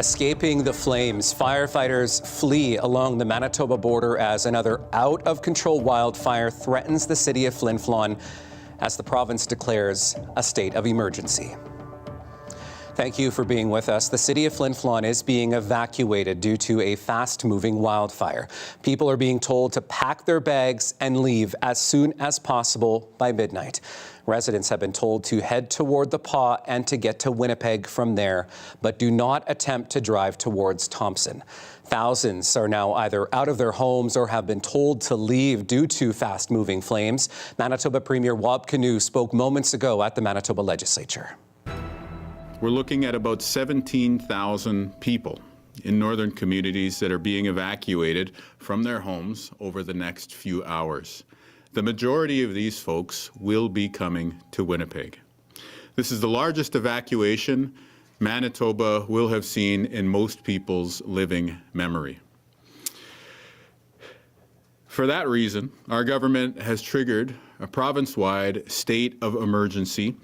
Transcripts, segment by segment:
Escaping the flames, firefighters flee along the Manitoba border as another out-of-control wildfire threatens the city of Flin Flon as the province declares a state of emergency. Thank you for being with us. The city of Flin Flon is being evacuated due to a fast-moving wildfire. People are being told to pack their bags and leave as soon as possible by midnight. Residents have been told to head toward the Paw and to get to Winnipeg from there, but do not attempt to drive towards Thompson. Thousands are now either out of their homes or have been told to leave due to fast-moving flames. Manitoba Premier Evacuee spoke moments ago at the Manitoba Legislature. We're looking at about 17,000 people in northern communities that are being evacuated from their homes over the next few hours. The majority of these folks will be coming to Winnipeg. This is the largest evacuation Manitoba will have seen in most people's living memory. For that reason, our government has triggered a province-wide state of emergency.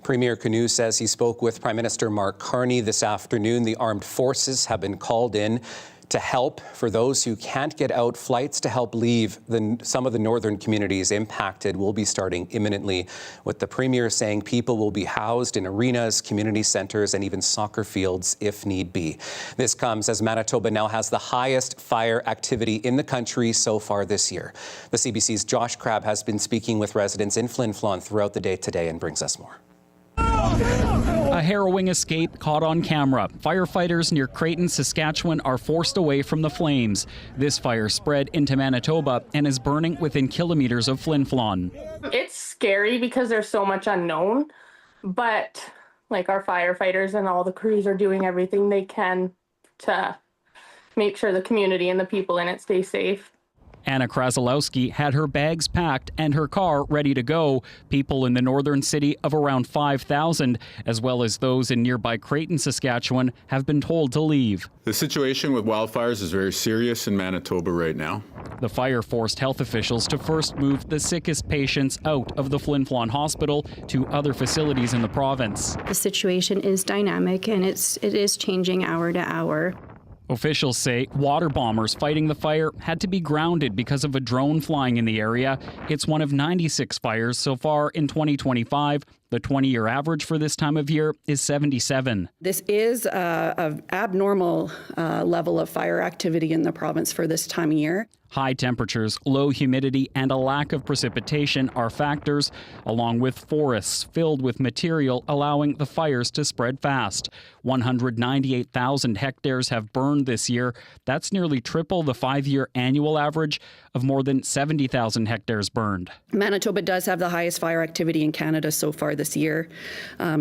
Premier Canoe says he spoke with Prime Minister Mark Carney this afternoon. The armed forces have been called in to help. For those who can't get out, flights to help leave some of the northern communities impacted will be starting imminently, with the Premier saying people will be housed in arenas, community centres and even soccer fields if need be. This comes as Manitoba now has the highest fire activity in the country so far this year. The CBC's Josh Crabb has been speaking with residents in Flin Flon throughout the day today and brings us more. A harrowing escape caught on camera. Firefighters near Creighton, Saskatchewan are forced away from the flames. This fire spread into Manitoba and is burning within kilometers of Flin Flon. It's scary because there's so much unknown, but like our firefighters and all the crews are doing everything they can to make sure the community and the people in it stay safe. Anna Krasilowski had her bags packed and her car ready to go. People in the northern city of around 5,000, as well as those in nearby Creighton, Saskatchewan, have been told to leave. The situation with wildfires is very serious in Manitoba right now. The fire forced health officials to first move the sickest patients out of the Flin Flon Hospital to other facilities in the province. The situation is dynamic and it is changing hour to hour. Officials say water bombers fighting the fire had to be grounded because of a drone flying in the area. It's one of 96 fires so far in 2025. The 20-year average for this time of year is 77. This is an abnormal level of fire activity in the province for this time of year. High temperatures, low humidity, and a lack of precipitation are factors, along with forests filled with material allowing the fires to spread fast. 198,000 hectares have burned this year. That's nearly triple the 5-year annual average of more than 70,000 hectares burned. Manitoba does have the highest fire activity in Canada so far this year,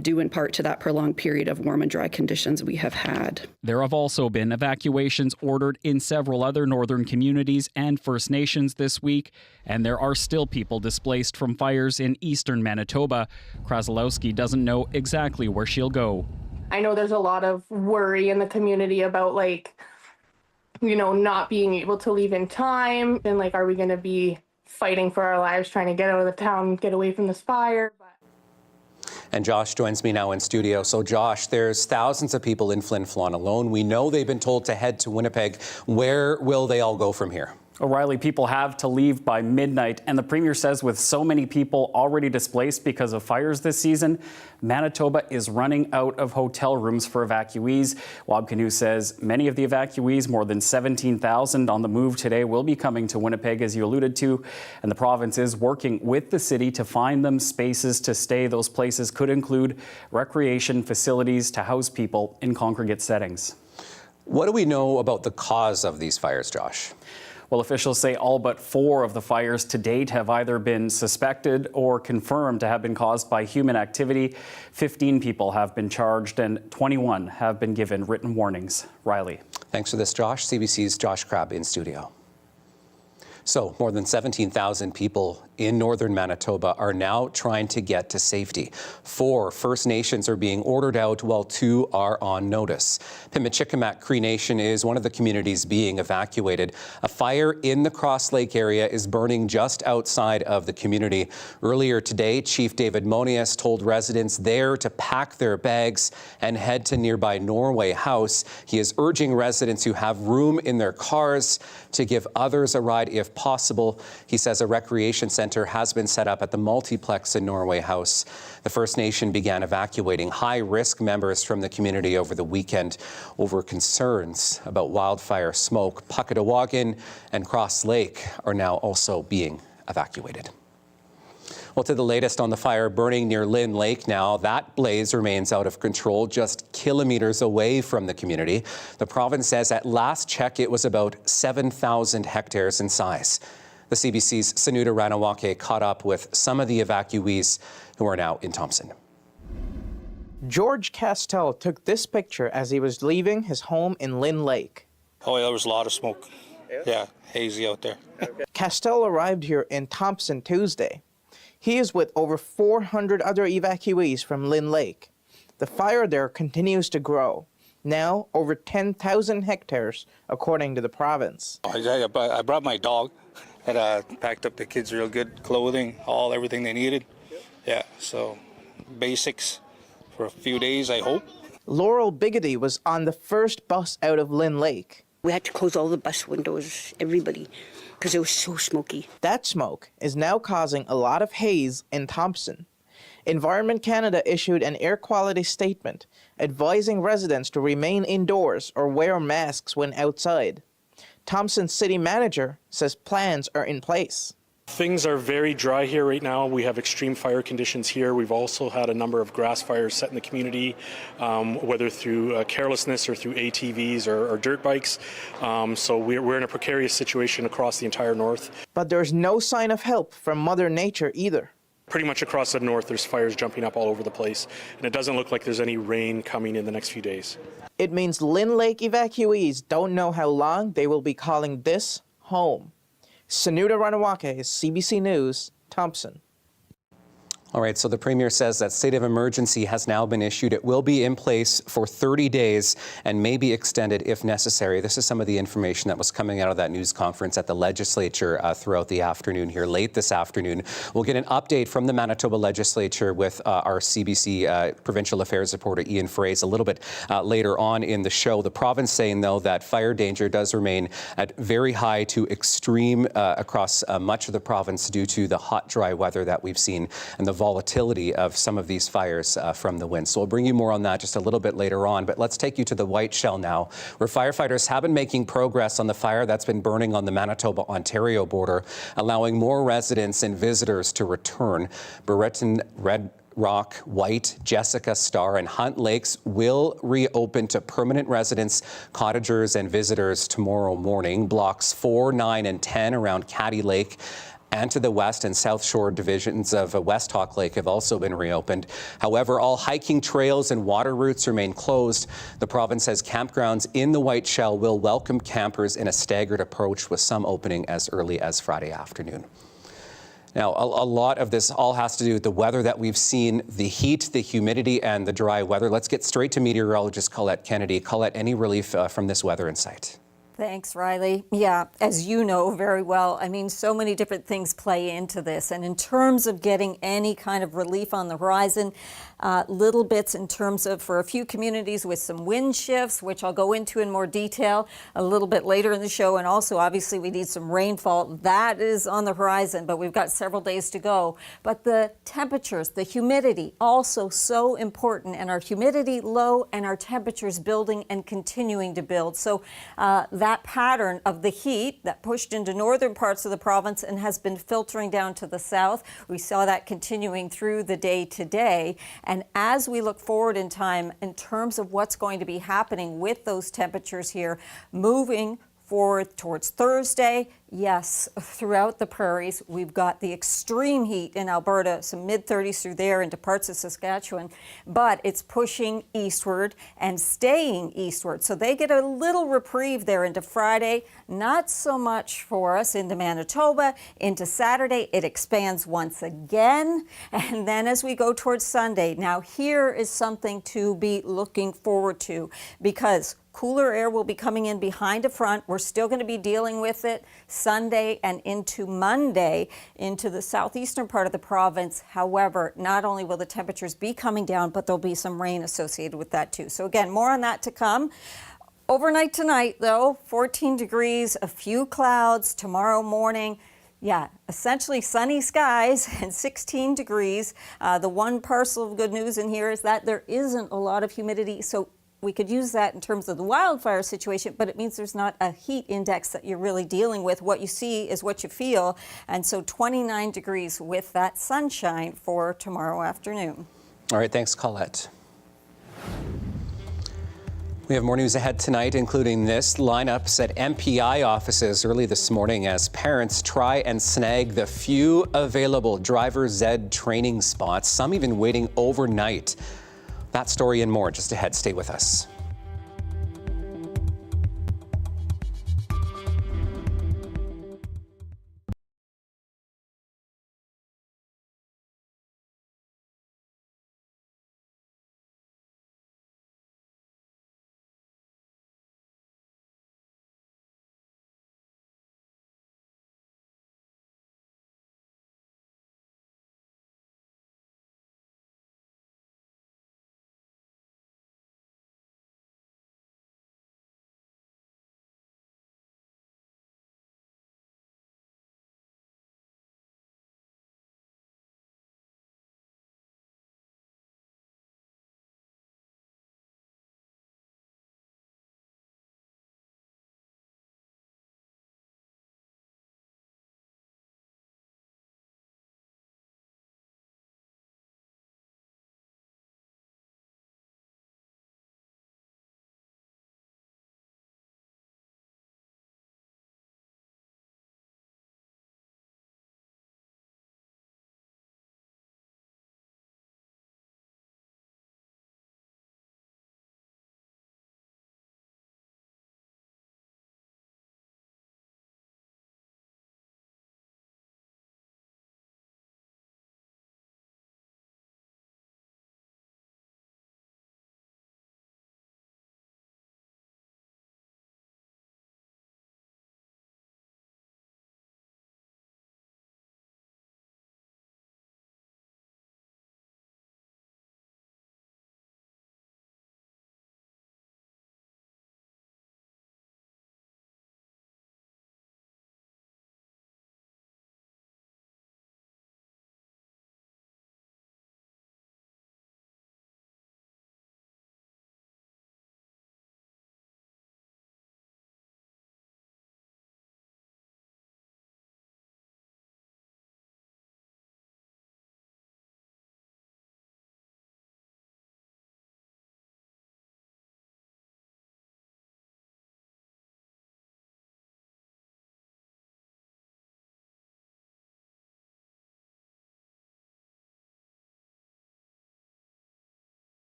due in part to that prolonged period of warm and dry conditions we have had. There have also been evacuations ordered in several other northern communities and First Nations this week, and there are still people displaced from fires in eastern Manitoba. Krasilowski doesn't know exactly where she'll go. I know there's a lot of worry in the community about not being able to leave in time and are we going to be fighting for our lives trying to get out of the town, get away from this fire. And Josh joins me now in studio. So Josh, there's thousands of people in Flin Flon alone. We know they've been told to head to Winnipeg. Where will they all go from here? O'Reilly, people have to leave by midnight, and the Premier says with so many people already displaced because of fires this season, Manitoba is running out of hotel rooms for evacuees. Evacuee says many of the evacuees, more than 17,000 on the move today, will be coming to Winnipeg, as you alluded to, and the province is working with the city to find them spaces to stay. Those places could include recreation facilities to house people in congregate settings. What do we know about the cause of these fires, Josh? Well, officials say all but 4 of the fires to date have either been suspected or confirmed to have been caused by human activity. 15 people have been charged and 21 have been given written warnings. Riley. Thanks for this, Josh. CBC's Josh Crabb in studio. So more than 17,000 people in northern Manitoba are now trying to get to safety. 4 First Nations are being ordered out while 2 are on notice. Pimicikamak Cree Nation is one of the communities being evacuated. A fire in the Cross Lake area is burning just outside of the community. Earlier today, Chief David Monias told residents there to pack their bags and head to nearby Norway House. He is urging residents who have room in their cars to give others a ride if possible. He says a recreation center has been set up at the multiplex in Norway House. The First Nation began evacuating high-risk members from the community over the weekend over concerns about wildfire smoke. Puckatawagan and Cross Lake are now also being evacuated. Well, to the latest on the fire burning near Lynn Lake now. That blaze remains out of control just kilometers away from the community. The province says at last check it was about 7,000 hectares in size. The CBC's Sanuda Ranawake caught up with some of the evacuees who are now in Thompson. George Castell took this picture as he was leaving his home in Lynn Lake. Oh, yeah, there was a lot of smoke. Yeah, hazy out there. Castell arrived here in Thompson Tuesday. He is with over 400 other evacuees from Lynn Lake. The fire there continues to grow. Now, over 10,000 hectares, according to the province. I brought my dog and packed up the kids real good, clothing, everything they needed. Yeah, so basics for a few days, I hope. Laurel Biggity was on the first bus out of Lynn Lake. We had to close all the bus windows, everybody, because it was so smoky. That smoke is now causing a lot of haze in Thompson. Environment Canada issued an air quality statement advising residents to remain indoors or wear masks when outside. Thompson City Manager says plans are in place. Things are very dry here right now. We have extreme fire conditions here. We've also had a number of grass fires set in the community, whether through carelessness or through ATVs or dirt bikes. So we're in a precarious situation across the entire north. But there's no sign of help from Mother Nature either. Pretty much across the north, there's fires jumping up all over the place, and it doesn't look like there's any rain coming in the next few days. It means Lynn Lake evacuees don't know how long they will be calling this home. Sanuda Ranawake, CBC News, Thompson. All right, so the Premier says that state of emergency has now been issued. It will be in place for 30 days and may be extended if necessary. This is some of the information that was coming out of that news conference at the legislature throughout the afternoon here, late this afternoon. We'll get an update from the Manitoba legislature with our CBC provincial affairs reporter Ian Fraze a little bit later on in the show. The province saying, though, that fire danger does remain at very high to extreme across much of the province due to the hot, dry weather that we've seen and the volatility of some of these fires from the wind. So we'll bring you more on that just a little bit later on. But let's take you to the White Shell now, where firefighters have been making progress on the fire that's been burning on the Manitoba-Ontario border, allowing more residents and visitors to return. Brereton, Red Rock, White, Jessica, Star, and Hunt Lakes will reopen to permanent residents, cottagers, and visitors tomorrow morning. Blocks 4, 9, and 10 around Caddy Lake and to the west and south shore divisions of West Hawk Lake have also been reopened. However, all hiking trails and water routes remain closed. The province says campgrounds in the White Shell will welcome campers in a staggered approach, with some opening as early as Friday afternoon. Now, a lot of this all has to do with the weather that we've seen, the heat, the humidity, and the dry weather. Let's get straight to meteorologist Colette Kennedy. Colette, any relief from this weather in sight? Thanks, Riley. Yeah, as you know very well, I mean, so many different things play into this. And in terms of getting any kind of relief on the horizon, little bits in terms of for a few communities with some wind shifts, which I'll go into in more detail a little bit later in the show. And also, obviously, we need some rainfall. That is on the horizon, but we've got several days to go. But the temperatures, the humidity, also so important. And our humidity low and our temperatures building and continuing to build. So that pattern of the heat that pushed into northern parts of the province and has been filtering down to the south, we saw that continuing through the day today. And as we look forward in time, in terms of what's going to be happening with those temperatures here, moving Forward towards Thursday, yes, throughout the prairies, we've got the extreme heat in Alberta, some mid-30s through there into parts of Saskatchewan, but it's pushing eastward and staying eastward. So they get a little reprieve there into Friday, not so much for us into Manitoba. Into Saturday, it expands once again. And then as we go towards Sunday, now here is something to be looking forward to, because cooler air will be coming in behind a front. We're still going to be dealing with it Sunday and into Monday into the southeastern part of the province. However, not only will the temperatures be coming down, but there'll be some rain associated with that too. So again, more on that to come. Overnight tonight, though, 14 degrees, a few clouds. Tomorrow morning, yeah, essentially sunny skies and 16 degrees. The one parcel of good news in here is that there isn't a lot of humidity, so we could use that in terms of the wildfire situation, but it means there's not a heat index that you're really dealing with. What you see is what you feel. And so 29 degrees with that sunshine for tomorrow afternoon. All right, thanks, Colette. We have more news ahead tonight, including this: lineups at MPI offices early this morning as parents try and snag the few available driver's ed training spots, some even waiting overnight. That story and more just ahead. Stay with us.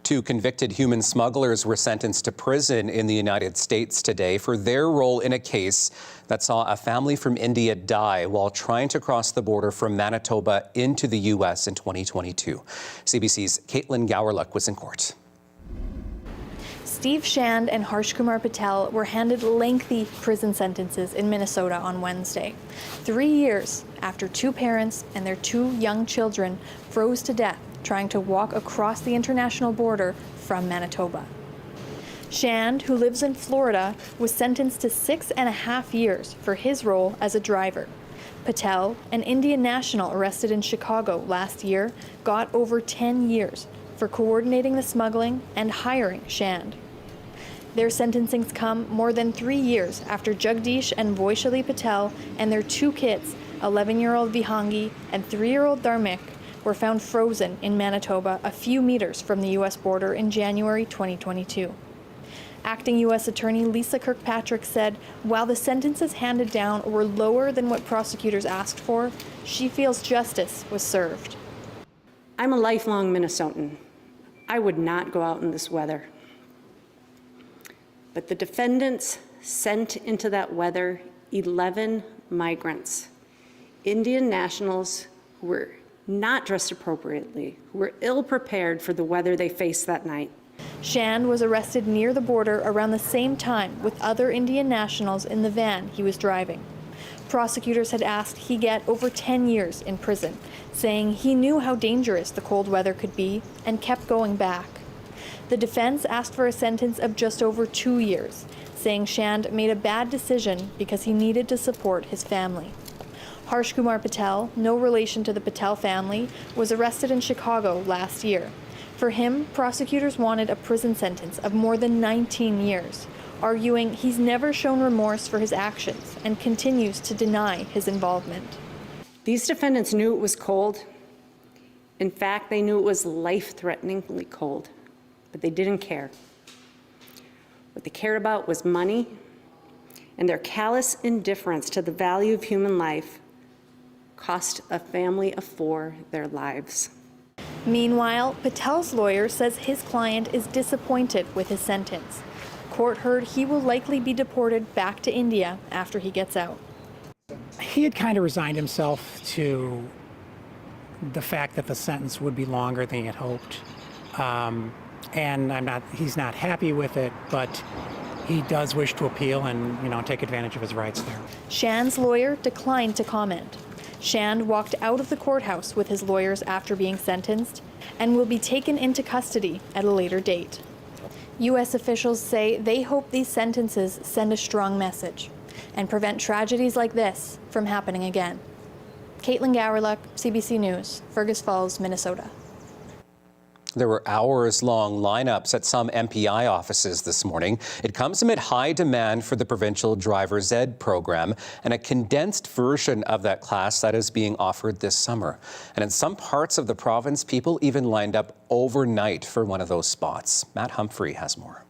Two convicted human smugglers were sentenced to prison in the United States today for their role in a case that saw a family from India die while trying to cross the border from Manitoba into the U.S. in 2022. CBC's Caitlin Gowerluck was in court. Steve Shand and Harsh Kumar Patel were handed lengthy prison sentences in Minnesota on Wednesday. 3 years after two parents and their two young children froze to death trying to walk across the international border from Manitoba. Shand, who lives in Florida, was sentenced to 6.5 years for his role as a driver. Patel, an Indian national arrested in Chicago last year, got over 10 years for coordinating the smuggling and hiring Shand. Their sentencings come more than 3 years after Jagdish and Vaishali Patel and their two kids, 11-year-old Vihangi and 3-year-old Dharmik, were found frozen in Manitoba a few meters from the U.S. border in January 2022. Acting U.S. Attorney Lisa Kirkpatrick said while the sentences handed down were lower than what prosecutors asked for, she feels justice was served. I'm a lifelong Minnesotan. I would not go out in this weather. But the defendants sent into that weather 11 migrants, Indian nationals who were not dressed appropriately, who were ill-prepared for the weather they faced that night. Shand was arrested near the border around the same time with other Indian nationals in the van he was driving. Prosecutors had asked he get over 10 years in prison, saying he knew how dangerous the cold weather could be and kept going back. The defense asked for a sentence of just over 2 years, saying Shand made a bad decision because he needed to support his family. Harsh Kumar Patel, no relation to the Patel family, was arrested in Chicago last year. For him, prosecutors wanted a prison sentence of more than 19 years, arguing he's never shown remorse for his actions and continues to deny his involvement. These defendants knew it was cold. In fact, they knew it was life-threateningly cold, but they didn't care. What they cared about was money, and their callous indifference to the value of human life cost a family of 4 their lives. Meanwhile, Patel's lawyer says his client is disappointed with his sentence. Court heard he will likely be deported back to India after he gets out. He had kind of resigned himself to the fact that the sentence would be longer than he had hoped. And he's not happy with it, but he does wish to appeal and, take advantage of his rights there. Shand's lawyer declined to comment. Shand walked out of the courthouse with his lawyers after being sentenced and will be taken into custody at a later date. U.S. officials say they hope these sentences send a strong message and prevent tragedies like this from happening again. Caitlin Gowerluck, CBC News, Fergus Falls, Minnesota. There were hours-long lineups at some MPI offices this morning. It comes amid high demand for the provincial driver's ed program and a condensed version of that class that is being offered this summer. And in some parts of the province, people even lined up overnight for one of those spots. Matt Humphrey has more.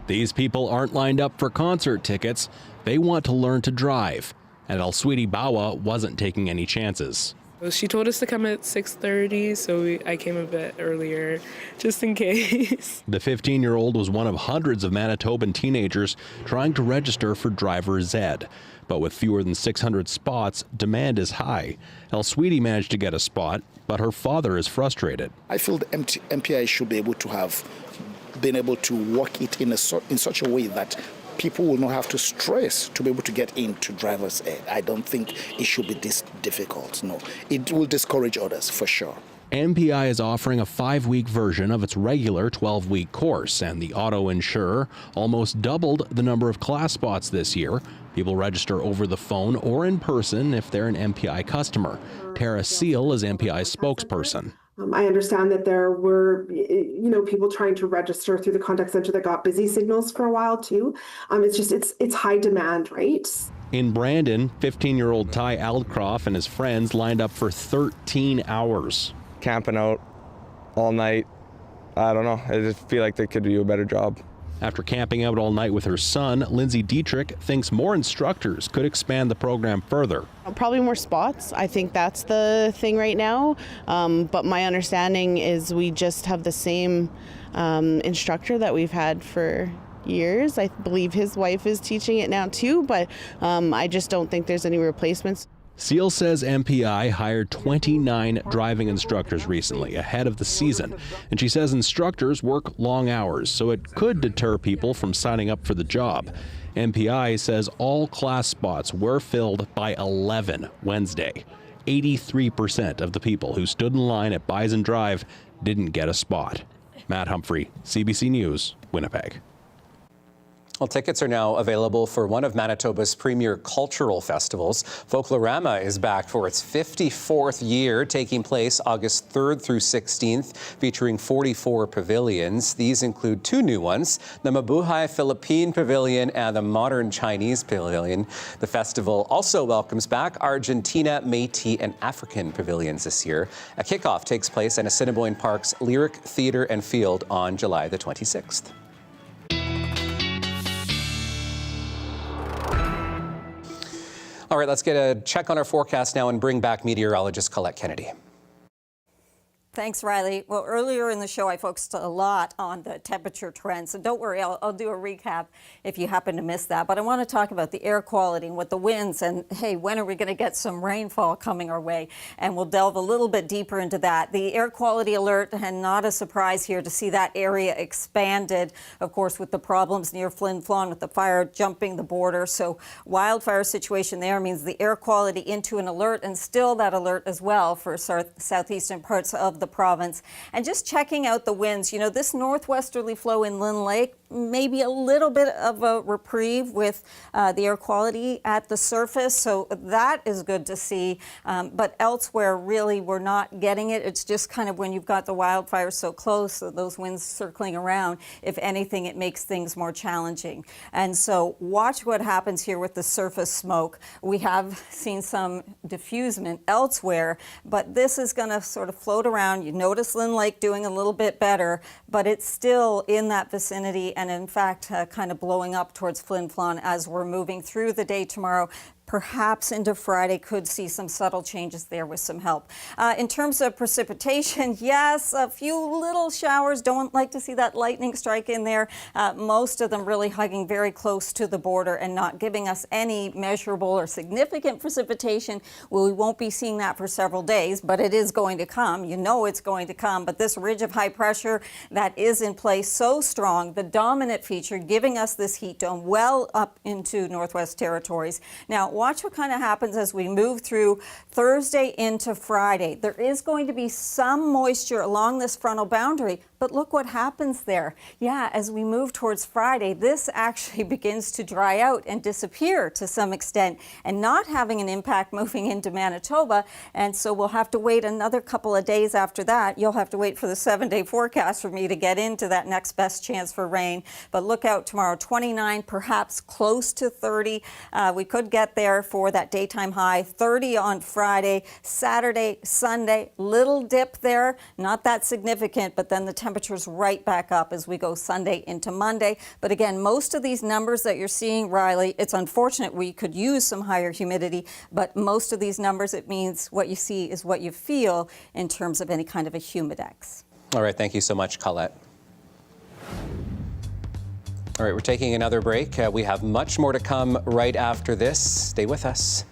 These people aren't lined up for concert tickets. They want to learn to drive. And Elsweety Bawa wasn't taking any chances. She told us to come at 6:30, so I came a bit earlier, just in case. The 15-year-old was one of hundreds of Manitoban teenagers trying to register for driver's ed. But with fewer than 600 spots, demand is high. Elsweety managed to get a spot, but her father is frustrated. I feel the MPI should be able to have been able to work it in such a way that people will not have to stress to be able to get into driver's ed. I don't think it should be this difficult. No, it will discourage others for sure. MPI is offering a 5-week version of its regular 12-week course, and the auto insurer almost doubled the number of class spots this year. People register over the phone or in person if they're an MPI customer. Tara Seal is MPI's spokesperson. I understand that there were, people trying to register through the contact center that got busy signals for a while too. It's high demand, right? In Brandon, 15-year-old Ty Aldcroft and his friends lined up for 13 hours. Camping out all night. I don't know. I just feel like they could do a better job. After camping out all night with her son, Lindsay Dietrich thinks more instructors could expand the program further. Probably more spots. I think that's the thing right now. But my understanding is we just have the same instructor that we've had for years. I believe his wife is teaching it now too, but I just don't think there's any replacements. Seal says MPI hired 29 driving instructors recently, ahead of the season. And she says instructors work long hours, so it could deter people from signing up for the job. MPI says all class spots were filled by 11 Wednesday. 83% of the people who stood in line at Bison Drive didn't get a spot. Matt Humphrey, CBC News, Winnipeg. Well, tickets are now available for one of Manitoba's premier cultural festivals. Folklorama is back for its 54th year, taking place August 3rd through 16th, featuring 44 pavilions. These include two new ones, the Mabuhay Philippine Pavilion and the Modern Chinese Pavilion. The festival also welcomes back Argentina, Métis, and African pavilions this year. A kickoff takes place in Assiniboine Park's Lyric Theatre and Field on July the 26th. All right, let's get a check on our forecast now and bring back meteorologist Colette Kennedy. Thanks, Riley. Well, earlier in the show, I focused a lot on the temperature trends. So don't worry, I'll do a recap if you happen to miss that. But I want to talk about the air quality and what the winds and, hey, when are we going to get some rainfall coming our way? And we'll delve a little bit deeper into that. The air quality alert, and not a surprise here to see that area expanded, of course, with the problems near Flin Flon with the fire jumping the border. So wildfire situation there means the air quality into an alert, and still that alert as well for southeastern parts of the province. And just checking out the winds, you know, this northwesterly flow in Lynn Lake, maybe a little bit of a reprieve with the air quality at the surface. So that is good to see. But elsewhere, really, we're not getting it. It's just kind of when you've got the wildfires so close, so those winds circling around, if anything, it makes things more challenging. And so watch what happens here with the surface smoke. We have seen some diffusement elsewhere, but this is going to sort of float around. You notice Lynn Lake doing a little bit better, but it's still in that vicinity and in fact kind of blowing up towards Flin Flon as we're moving through the day tomorrow. Perhaps into Friday, could see some subtle changes there with some help. In terms of precipitation, yes, a few little showers. Don't like to see that lightning strike in there. Most of them really hugging very close to the border and not giving us any measurable or significant precipitation. Well, we won't be seeing that for several days, but it is going to come. You know it's going to come. But this ridge of high pressure that is in place, so strong, the dominant feature giving us this heat dome well up into Northwest Territories. Now, watch what kind of happens as we move through Thursday into Friday. There is going to be some moisture along this frontal boundary, but look what happens there. Yeah, as we move towards Friday, this actually begins to dry out and disappear to some extent and not having an impact moving into Manitoba. And so we'll have to wait another couple of days after that. You'll have to wait for the 7-day forecast for me to get into that next best chance for rain. But look out tomorrow, 29, perhaps close to 30. We could get there for that daytime high, 30 on Friday, Saturday, Sunday, little dip there, not that significant, but then the temperatures right back up as we go Sunday into Monday. But again, most of these numbers that you're seeing, Riley, it's unfortunate we could use some higher humidity, but most of these numbers, it means what you see is what you feel in terms of any kind of a humidex. All right, thank you so much, Colette. All right, we're taking another break. We have much more to come right after this. Stay with us.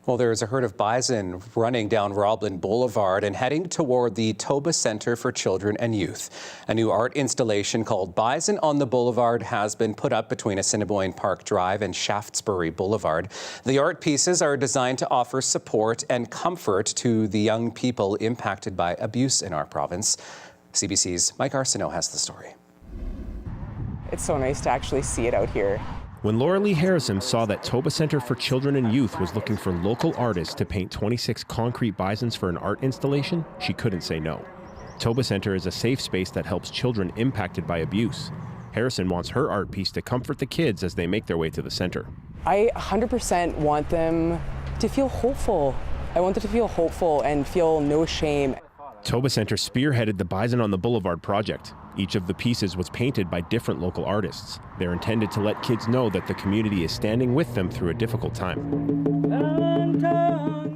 Well, there is a herd of bison running down Roblin Boulevard and heading toward the Toba Centre for Children and Youth. A new art installation called Bison on the Boulevard has been put up between Assiniboine Park Drive and Shaftesbury Boulevard. The art pieces are designed to offer support and comfort to the young people impacted by abuse in our province. CBC's Mike Arsenault has the story. It's so nice to actually see it out here. When Laura Lee Harrison saw that Toba Centre for Children and Youth was looking for local artists to paint 26 concrete bisons for an art installation, she couldn't say no. Toba Centre is a safe space that helps children impacted by abuse. Harrison wants her art piece to comfort the kids as they make their way to the centre. I 100% want them to feel hopeful. I want them to feel hopeful and feel no shame. Toba Centre spearheaded the Bison on the Boulevard project. Each of the pieces was painted by different local artists. They're intended to let kids know that the community is standing with them through a difficult time.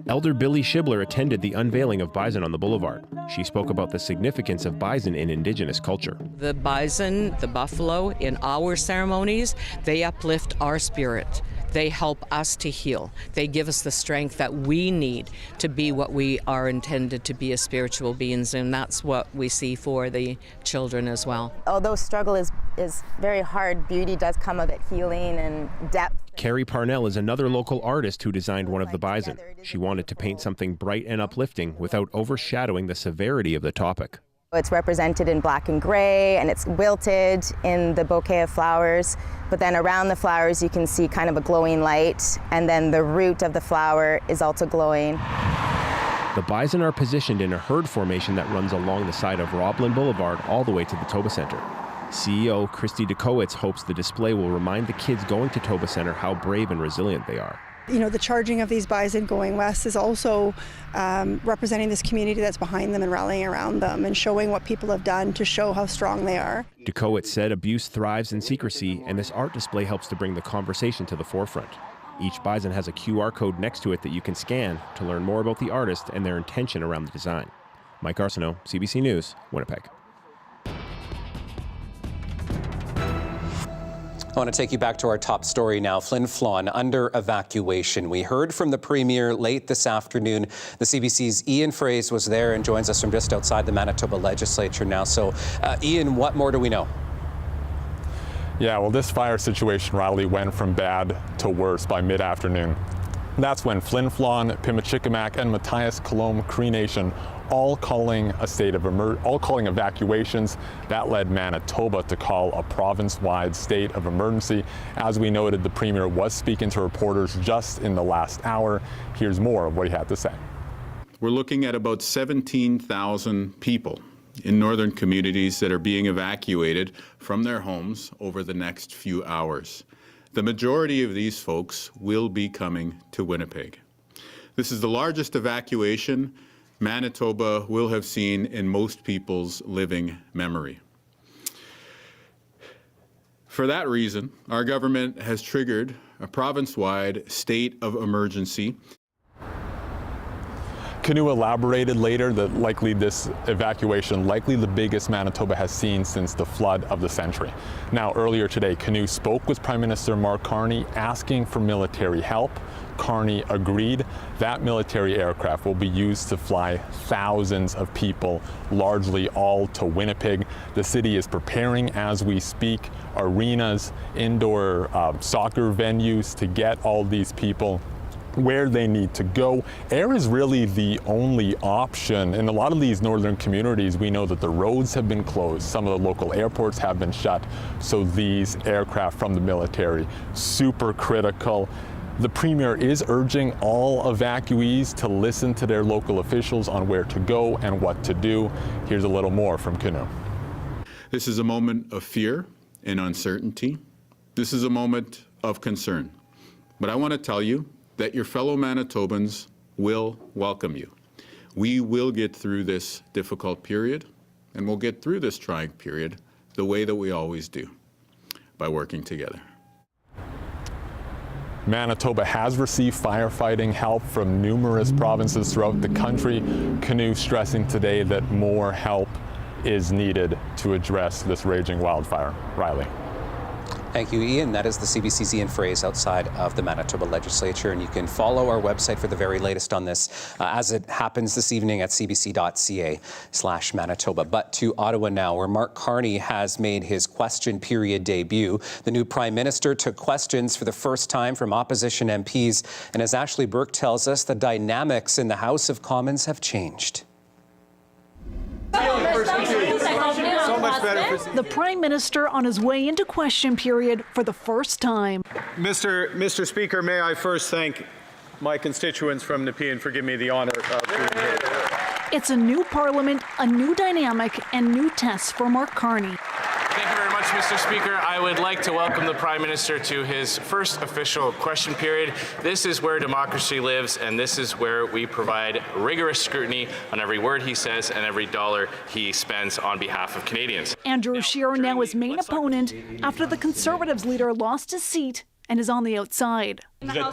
Elder Billy Shibler attended the unveiling of Bison on the Boulevard. She spoke about the significance of bison in Indigenous culture. The bison, the buffalo, in our ceremonies, they uplift our spirit. They help us to heal. They give us the strength that we need to be what we are intended to be as spiritual beings, and that's what we see for the children as well. Although struggle is very hard, beauty does come of it, healing and depth. Carrie Parnell is another local artist who designed one of the bison. She wanted to paint something bright and uplifting without overshadowing the severity of the topic. It's represented in black and gray, and it's wilted in the bouquet of flowers. But then around the flowers, you can see kind of a glowing light, and then the root of the flower is also glowing. The bison are positioned in a herd formation that runs along the side of Roblin Boulevard all the way to the Toba Centre. CEO Christy Dekowitz hopes the display will remind the kids going to Toba Centre how brave and resilient they are. You know, the charging of these bison going west is also representing this community that's behind them and rallying around them and showing what people have done to show how strong they are. Dekowitz said abuse thrives in secrecy, and this art display helps to bring the conversation to the forefront. Each bison has a QR code next to it that you can scan to learn more about the artist and their intention around the design. Mike Arsenault, CBC News, Winnipeg. I want to take you back to our top story now. Flin Flon under evacuation. We heard from the Premier late this afternoon. The CBC's Ian Fraze was there and joins us from just outside the Manitoba Legislature now. So, Ian, what more do we know? Yeah, well, this fire situation, Riley, went from bad to worse by mid-afternoon. That's when Flin Flon, Pimachikamak, and Matthias Colomb Cree Nation all calling evacuations. That led Manitoba to call a province-wide state of emergency. As we noted, the Premier was speaking to reporters just in the last hour. Here's more of what he had to say. We're looking at about 17,000 people in northern communities that are being evacuated from their homes over the next few hours. The majority of these folks will be coming to Winnipeg. This is the largest evacuation Manitoba will have seen in most people's living memory. For that reason, our government has triggered a province-wide state of emergency. Canoe elaborated later that this evacuation, likely the biggest Manitoba has seen since the flood of the century. Now, earlier today, Canoe spoke with Prime Minister Mark Carney asking for military help. Carney agreed. That military aircraft will be used to fly thousands of people, largely all to Winnipeg. The city is preparing as we speak arenas, indoor soccer venues to get all these people where they need to go. Air is really the only option. In a lot of these northern communities, we know that the roads have been closed. Some of the local airports have been shut. So these aircraft from the military, super critical. The Premier is urging all evacuees to listen to their local officials on where to go and what to do. Here's a little more from Canoe. This is a moment of fear and uncertainty. This is a moment of concern. But I want to tell you that your fellow Manitobans will welcome you. We will get through this difficult period, and we'll get through this trying period the way that we always do, by working together. Manitoba has received firefighting help from numerous provinces throughout the country. Canoe stressing today that more help is needed to address this raging wildfire. Riley. Thank you, Ian. That is the CBC's Ian Fraze outside of the Manitoba Legislature, and you can follow our website for the very latest on this as it happens this evening at cbc.ca/Manitoba. But to Ottawa now, where Mark Carney has made his question period debut. The new Prime Minister took questions for the first time from opposition MPs, and as Ashley Burke tells us, the dynamics in the House of Commons have changed. The Prime Minister on his way into question period for the first time. Mr. Speaker, may I first thank my constituents from Nepean for giving me the honour of being here. It's a new Parliament, a new dynamic, and new tests for Mark Carney. Thank you very much, Mr. Speaker. I would like to welcome the Prime Minister to his first official question period. This is where democracy lives, and this is where we provide rigorous scrutiny on every word he says and every dollar he spends on behalf of Canadians. Andrew Scheer now his main opponent after the Conservatives leader lost his seat and is on the outside. Pierre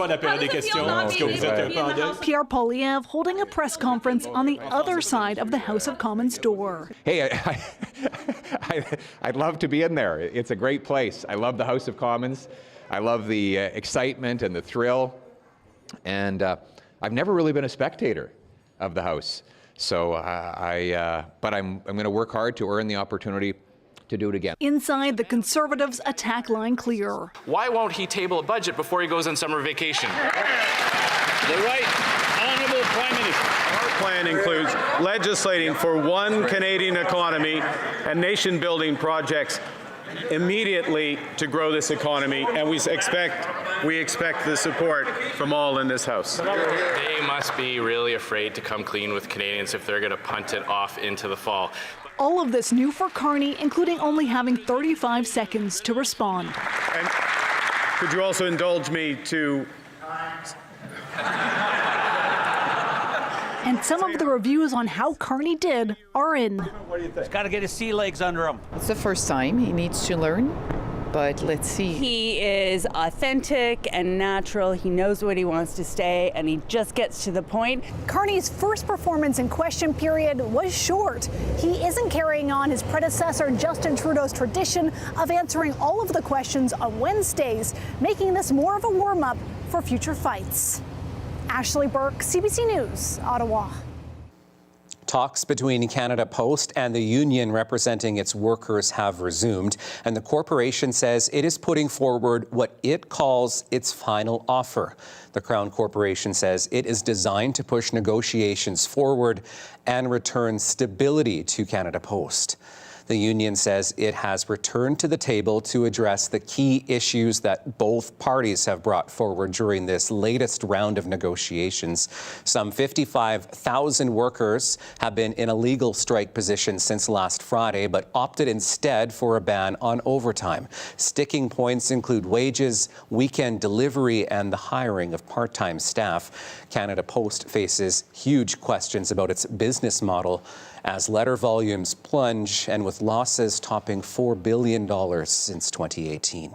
Poilievre holding a press conference on the other side of the House of Commons door. Hey, I'd love to be in there. It's a great place. I love the House of Commons. I love the excitement and the thrill. And I've never really been a spectator of the House. So but I'm going to work hard to earn the opportunity to do it again. Inside, the Conservatives' attack line clear. Why won't he table a budget before he goes on summer vacation? The right honourable Prime Minister. Our plan includes legislating for one Canadian economy and nation-building projects immediately to grow this economy, and we expect the support from all in this House. They must be really afraid to come clean with Canadians if they're going to punt it off into the fall. All of this new for Carney, including only having 35 seconds to respond. And could you also indulge me to... And some of the reviews on how Carney did are in. What do you think? He's got to get his sea legs under him. It's the first time. He needs to learn. But let's see. He is authentic and natural. He knows what he wants to say, and he just gets to the point. Carney's first performance in question period was short. He isn't carrying on his predecessor Justin Trudeau's tradition of answering all of the questions on Wednesdays, making this more of a warm-up for future fights. Ashley Burke, CBC News, Ottawa. Talks between Canada Post and the union representing its workers have resumed, and the corporation says it is putting forward what it calls its final offer. The Crown Corporation says it is designed to push negotiations forward and return stability to Canada Post. The union says it has returned to the table to address the key issues that both parties have brought forward during this latest round of negotiations. Some 55,000 workers have been in a legal strike position since last Friday, but opted instead for a ban on overtime. Sticking points include wages, weekend delivery, and the hiring of part-time staff. Canada Post faces huge questions about its business model as letter volumes plunge and with losses topping $4 billion since 2018.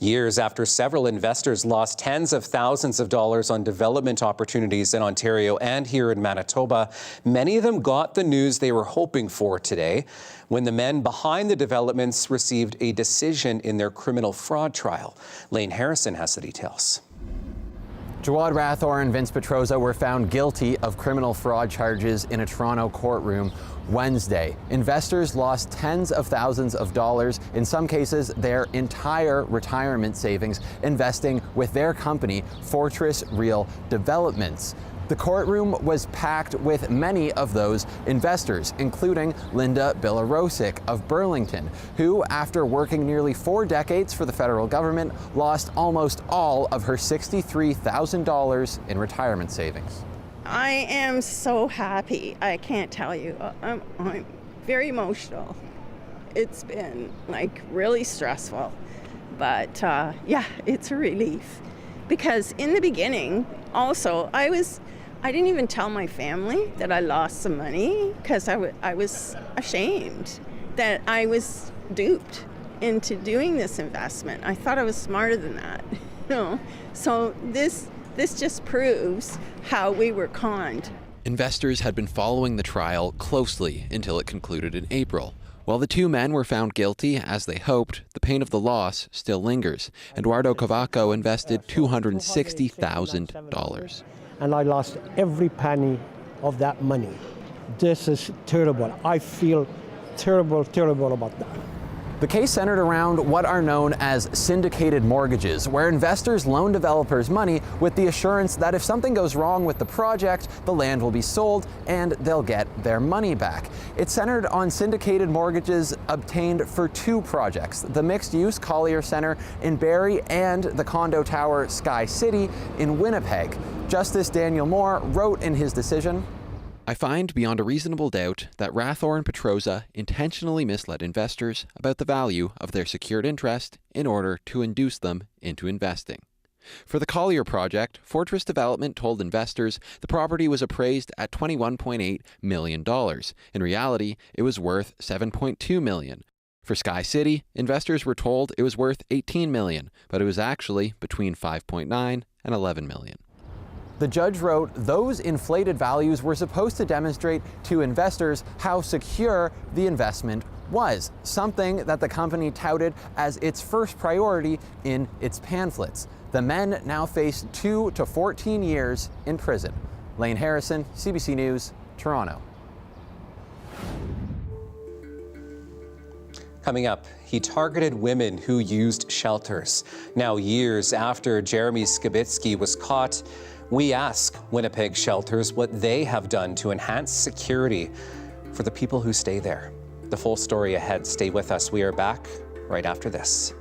Years after several investors lost tens of thousands of dollars on development opportunities in Ontario and here in Manitoba, many of them got the news they were hoping for today when the men behind the developments received a decision in their criminal fraud trial. Lane Harrison has the details. Jawad Rathor and Vince Petroza were found guilty of criminal fraud charges in a Toronto courtroom Wednesday. Investors lost tens of thousands of dollars, in some cases their entire retirement savings, investing with their company, Fortress Real Developments. The courtroom was packed with many of those investors, including Linda Bilarosik of Burlington, who, after working nearly 4 decades for the federal government, lost almost all of her $63,000 in retirement savings. I am so happy. I can't tell you. I'm very emotional. It's been really stressful, but yeah, it's a relief. Because in the beginning, also, I didn't even tell my family that I lost some money because I was ashamed that I was duped into doing this investment. I thought I was smarter than that, So this just proves how we were conned. Investors had been following the trial closely until it concluded in April, While the two men were found guilty, as they hoped, the pain of the loss still lingers. Eduardo Cavaco invested $260,000. And I lost every penny of that money. This is terrible. I feel terrible about that. The case centered around what are known as syndicated mortgages, where investors loan developers money with the assurance that if something goes wrong with the project, the land will be sold and they'll get their money back. It centered on syndicated mortgages obtained for two projects, the mixed-use Collier Centre in Barrie and the condo tower Sky City in Winnipeg. Justice Daniel Moore wrote in his decision, I find beyond a reasonable doubt that Rathore and Petroza intentionally misled investors about the value of their secured interest in order to induce them into investing. For the Collier project, Fortress Development told investors the property was appraised at $21.8 million. In reality, it was worth $7.2 million. For Sky City, investors were told it was worth $18 million, but it was actually between $5.9 and $11 million. The judge wrote those inflated values were supposed to demonstrate to investors how secure the investment was, something that the company touted as its first priority in its pamphlets. The men now face 2 to 14 years in prison. Lane Harrison, CBC News, Toronto. Coming up, he targeted women who used shelters. Now, years after Jeremy Skibitsky was caught, we ask Winnipeg shelters what they have done to enhance security for the people who stay there. The full story ahead. Stay with us. We are back right after this.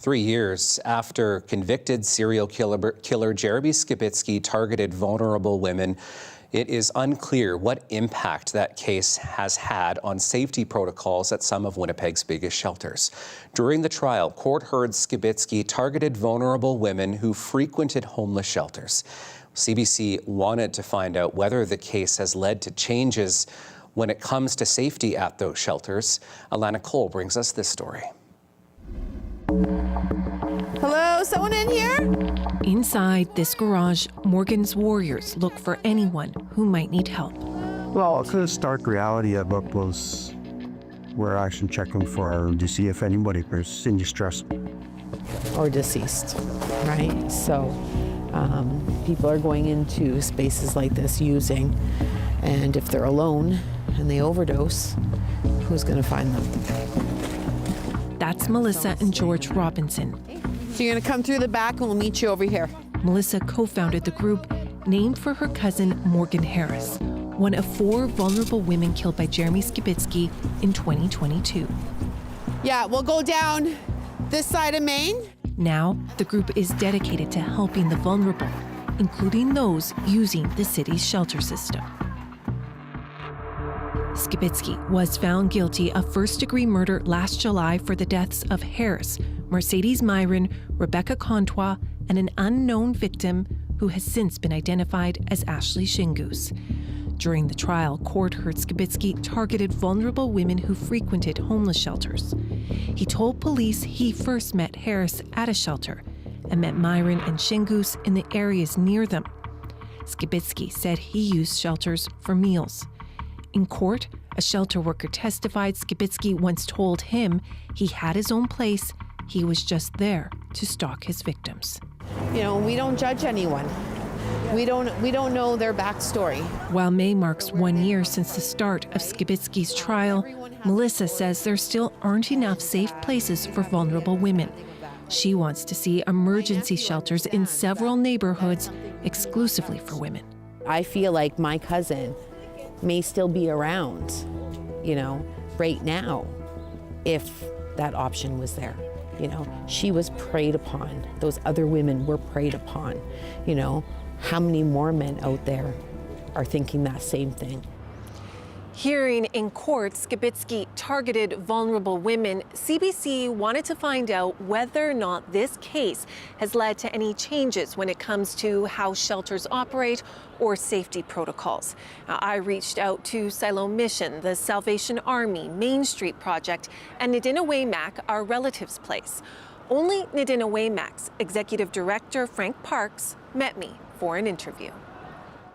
3 years after convicted serial killer Jeremy Skibitsky targeted vulnerable women, it is unclear what impact that case has had on safety protocols at some of Winnipeg's biggest shelters. During the trial, court heard Skibitsky targeted vulnerable women who frequented homeless shelters. CBC wanted to find out whether the case has led to changes when it comes to safety at those shelters. Alana Cole brings us this story. Hello, someone in here? Inside this garage, Morgan's warriors look for anyone who might need help. Well, the stark reality of it was we're actually checking to see if anybody is in distress. Or deceased, right? So people are going into spaces like this using, and if they're alone and they overdose, who's going to find them? That's Melissa and George Robinson. So you're going to come through the back and we'll meet you over here. Melissa co-founded the group named for her cousin Morgan Harris, one of 4 vulnerable women killed by Jeremy Skibitsky in 2022. Yeah, we'll go down this side of Main. Now, the group is dedicated to helping the vulnerable, including those using the city's shelter system. Skibitsky was found guilty of first-degree murder last July for the deaths of Harris, Mercedes Myron, Rebecca Contois, and an unknown victim who has since been identified as Ashley Shingoose. During the trial, court heard Skibitsky targeted vulnerable women who frequented homeless shelters. He told police he first met Harris at a shelter and met Myron and Shingoose in the areas near them. Skibitsky said he used shelters for meals. In court, a shelter worker testified Skibitsky once told him he had his own place. He was just there to stalk his victims. You know, we don't judge anyone. We don't know their backstory. While May marks 1 year since the start of Skibitsky's trial, Melissa says there still aren't enough safe places for vulnerable women. She wants to see emergency shelters in several neighborhoods exclusively for women. I feel like my cousin may still be around, right now, if that option was there. She was preyed upon. Those other women were preyed upon. How many more men out there are thinking that same thing? Hearing in court Skibitsky targeted vulnerable women, CBC wanted to find out whether or not this case has led to any changes when it comes to how shelters operate or safety protocols. Now, I reached out to Siloam Mission, the Salvation Army, Main Street Project, and Nadina Waymack, our relative's place. Only Nadina Waymac's executive director, Frank Parks, met me for an interview.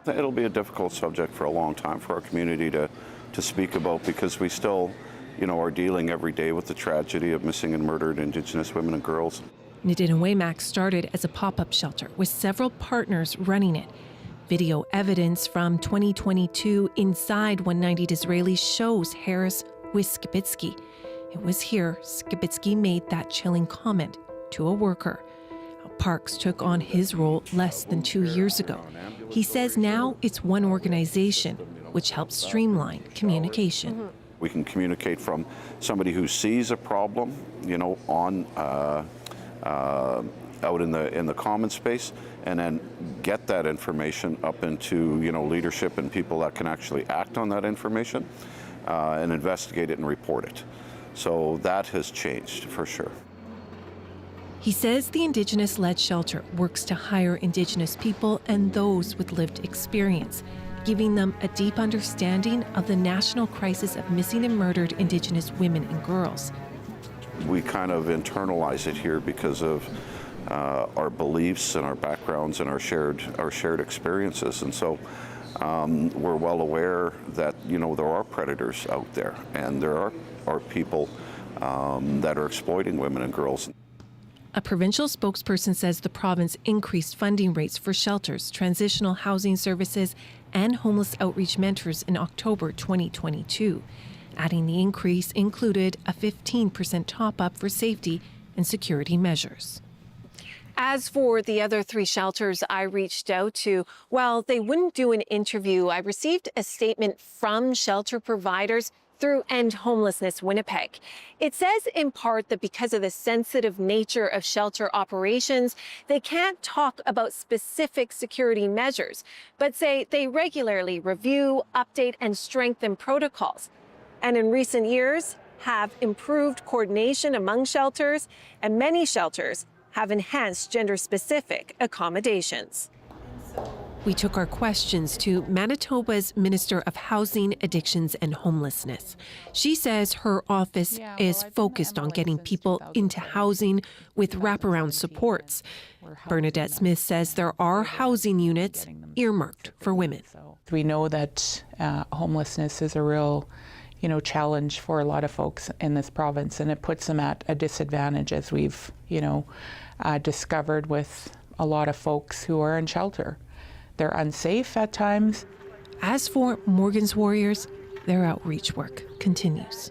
It'll be a difficult subject for a long time for our community to speak about, because we still, are dealing every day with the tragedy of missing and murdered Indigenous women and girls. Nadina Waymack started as a pop-up shelter with several partners running it. Video evidence from 2022 inside 190 Disraeli shows Harris with Skibitsky. It was here Skibitsky made that chilling comment to a worker. Parks took on his role less than 2 years ago. He says now it's one organization, which helps streamline communication. We can communicate from somebody who sees a problem, out in the common space, and then get that information up into leadership and people that can actually act on that information and investigate it and report it. So that has changed for sure. He says the Indigenous-led shelter works to hire Indigenous people and those with lived experience, giving them a deep understanding of the national crisis of missing and murdered Indigenous women and girls. We kind of internalize it here because of our beliefs and our backgrounds and our shared experiences, and so we're well aware that there are predators out there, and there are people that are exploiting women and girls. A provincial spokesperson says the province increased funding rates for shelters, transitional housing services, and homeless outreach mentors in October 2022, adding the increase included a 15% top-up for safety and security measures. As for the other 3 shelters I reached out to, while they wouldn't do an interview, I received a statement from shelter providers through End Homelessness Winnipeg. It says in part that because of the sensitive nature of shelter operations, they can't talk about specific security measures, but say they regularly review, update, and strengthen protocols. And in recent years, have improved coordination among shelters, and many shelters have enhanced gender-specific accommodations. We took our questions to Manitoba's Minister of Housing, Addictions and Homelessness. She says her office is focused on getting people into housing with wraparound supports. Bernadette Smith says there are housing units earmarked for women. We know that homelessness is a real challenge for a lot of folks in this province, and it puts them at a disadvantage, as we've, discovered with a lot of folks who are in shelter. They're unsafe at times. As for Morgan's Warriors, their outreach work continues.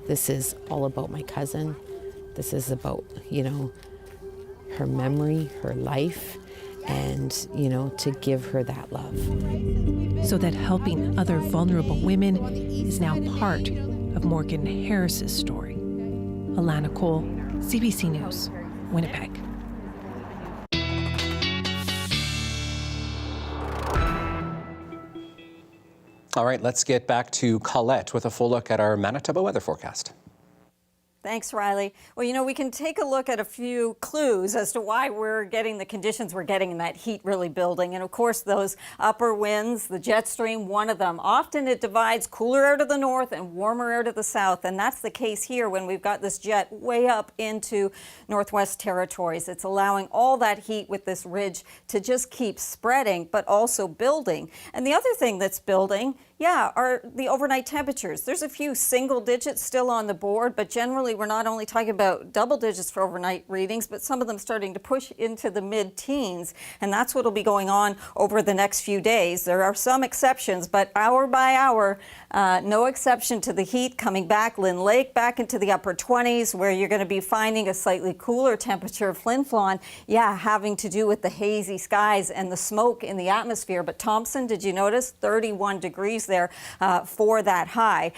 This is all about my cousin. This is about, her memory, her life, and, to give her that love. So that helping other vulnerable women is now part of Morgan Harris's story. Alana Cole, CBC News, Winnipeg. All right, let's get back to Colette with a full look at our Manitoba weather forecast. Thanks, Riley. Well, we can take a look at a few clues as to why we're getting the conditions we're getting and that heat really building. And of course, those upper winds, the jet stream, one of them. Often it divides cooler out of the north and warmer out of the south. And that's the case here when we've got this jet way up into Northwest Territories. It's allowing all that heat with this ridge to just keep spreading, but also building. And the other thing that's building, are the overnight temperatures. There's a few single digits still on the board, but generally we're not only talking about double digits for overnight readings, but some of them starting to push into the mid-teens. And that's what will be going on over the next few days. There are some exceptions, but hour by hour, no exception to the heat coming back. Lynn Lake back into the upper 20s, where you're going to be finding a slightly cooler temperature. Flin Flon, having to do with the hazy skies and the smoke in the atmosphere. But Thompson, did you notice 31 degrees there for that high?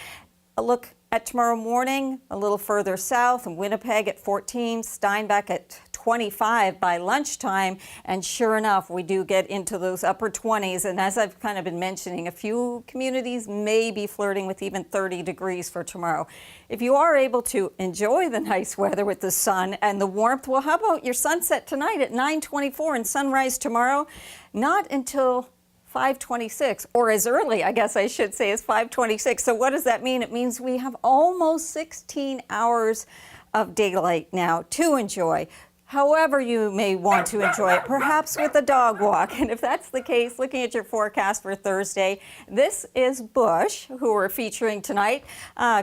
A look at tomorrow morning, a little further south, in Winnipeg at 14, Steinbach at 25 by lunchtime, and sure enough, we do get into those upper 20s, and as I've kind of been mentioning, a few communities may be flirting with even 30 degrees for tomorrow. If you are able to enjoy the nice weather with the sun and the warmth, well, how about your sunset tonight at 9:24 and sunrise tomorrow? Not until 5:26, or as early, I guess I should say, as 5:26. So what does that mean? It means we have almost 16 hours of daylight now to enjoy. However you may want to enjoy it, perhaps with a dog walk. And if that's the case, looking at your forecast for Thursday, this is Bush, who we're featuring tonight,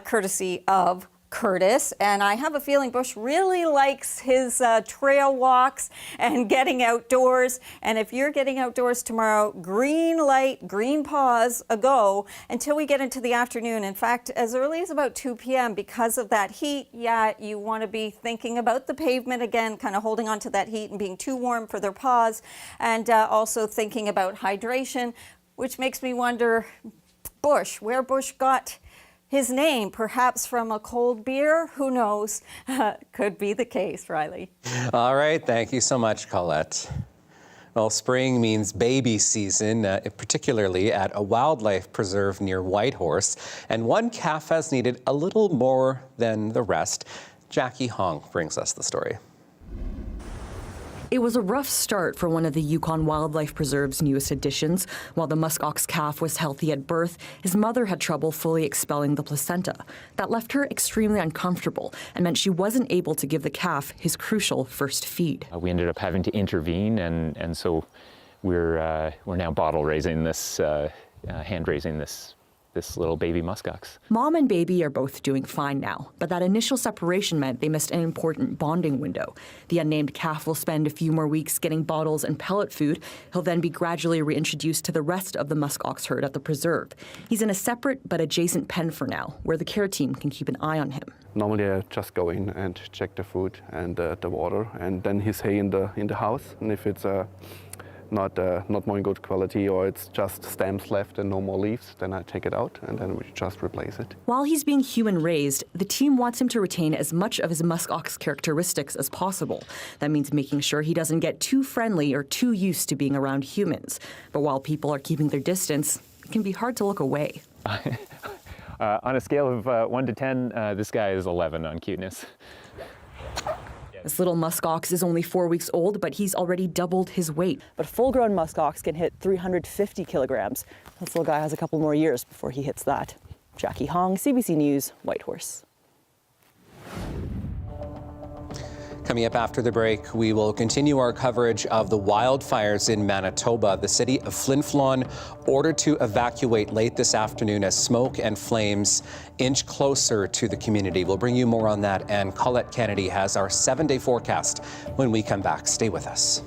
courtesy of Curtis, and I have a feeling Bush really likes his trail walks and getting outdoors. And if you're getting outdoors tomorrow, green light, green pause, a go until we get into the afternoon. In fact, as early as about 2 p.m. because of that heat, you want to be thinking about the pavement again, kind of holding on to that heat and being too warm for their paws, and also thinking about hydration, which makes me wonder, Bush, where Bush got his name, perhaps from a cold beer, who knows? Could be the case, Riley. All right, thank you so much, Colette. Well, spring means baby season, particularly at a wildlife preserve near Whitehorse. And one calf has needed a little more than the rest. Jackie Hong brings us the story. It was a rough start for one of the Yukon Wildlife Preserve's newest additions. While the Muskox calf was healthy at birth, his mother had trouble fully expelling the placenta. That left her extremely uncomfortable and meant she wasn't able to give the calf his crucial first feed. We ended up having to intervene, and so we're now bottle raising this, hand raising this little baby muskox. Mom and baby are both doing fine now, but that initial separation meant they missed an important bonding window. The unnamed calf will spend a few more weeks getting bottles and pellet food. He'll then be gradually reintroduced to the rest of the muskox herd at the preserve. He's in a separate but adjacent pen for now, where the care team can keep an eye on him. Normally I just go in and check the food and the water, and then he's hay in the house, and if it's not more in good quality, or it's just stems left and no more leaves, then I take it out and then we just replace it. While he's being human-raised, the team wants him to retain as much of his muskox characteristics as possible. That means making sure he doesn't get too friendly or too used to being around humans. But while people are keeping their distance, it can be hard to look away. On a scale of 1 to 10, this guy is 11 on cuteness. This little muskox is only 4 weeks old, but he's already doubled his weight. But full-grown muskox can hit 350 kilograms. This little guy has a couple more years before he hits that. Jackie Hong, CBC News, Whitehorse. Coming up after the break, we will continue our coverage of the wildfires in Manitoba. The city of Flin Flon ordered to evacuate late this afternoon as smoke and flames inch closer to the community. We'll bring you more on that, and Colette Kennedy has our 7-day forecast when we come back. Stay with us.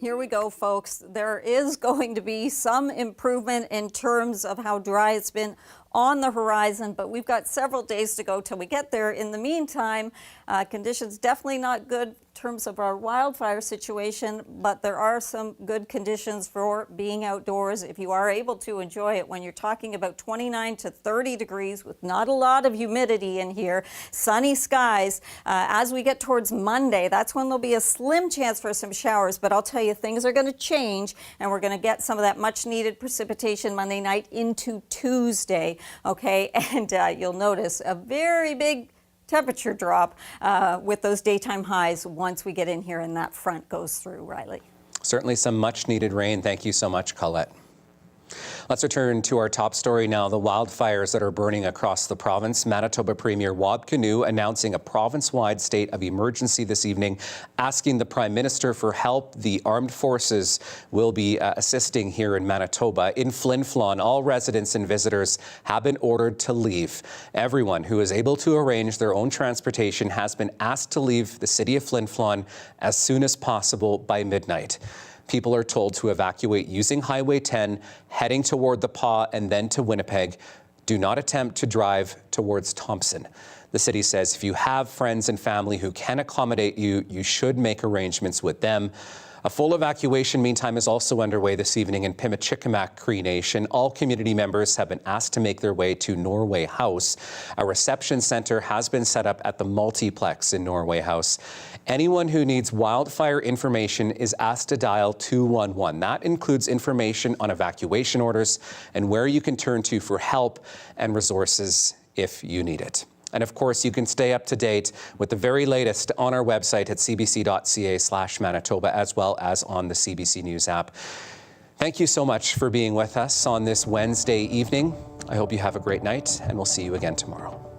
Here we go, folks. There is going to be some improvement in terms of how dry it's been on the horizon, but we've got several days to go till we get there. In the meantime, conditions definitely not good in terms of our wildfire situation, but there are some good conditions for being outdoors if you are able to enjoy it. When you're talking about 29 to 30 degrees with not a lot of humidity in here, sunny skies, as we get towards Monday, that's when there'll be a slim chance for some showers, but I'll tell you, things are going to change, and we're going to get some of that much needed precipitation Monday night into Tuesday. Okay, and you'll notice a very big temperature drop with those daytime highs once we get in here and that front goes through, Riley. Certainly some much needed rain. Thank you so much, Colette. Let's return to our top story now, the wildfires that are burning across the province. Manitoba Premier Wab Kinew announcing a province-wide state of emergency this evening, asking the Prime Minister for help. The armed forces will be assisting here in Manitoba. In Flin Flon, all residents and visitors have been ordered to leave. Everyone who is able to arrange their own transportation has been asked to leave the city of Flin Flon as soon as possible by midnight. People are told to evacuate using Highway 10, heading toward the Pas and then to Winnipeg. Do not attempt to drive towards Thompson. The city says if you have friends and family who can accommodate you, you should make arrangements with them. A full evacuation, meantime, is also underway this evening in Pimicikamak Cree Nation. All community members have been asked to make their way to Norway House. A reception center has been set up at the multiplex in Norway House. Anyone who needs wildfire information is asked to dial 211. That includes information on evacuation orders and where you can turn to for help and resources if you need it. And of course, you can stay up to date with the very latest on our website at cbc.ca/Manitoba, as well as on the CBC News app. Thank you so much for being with us on this Wednesday evening. I hope you have a great night, and we'll see you again tomorrow.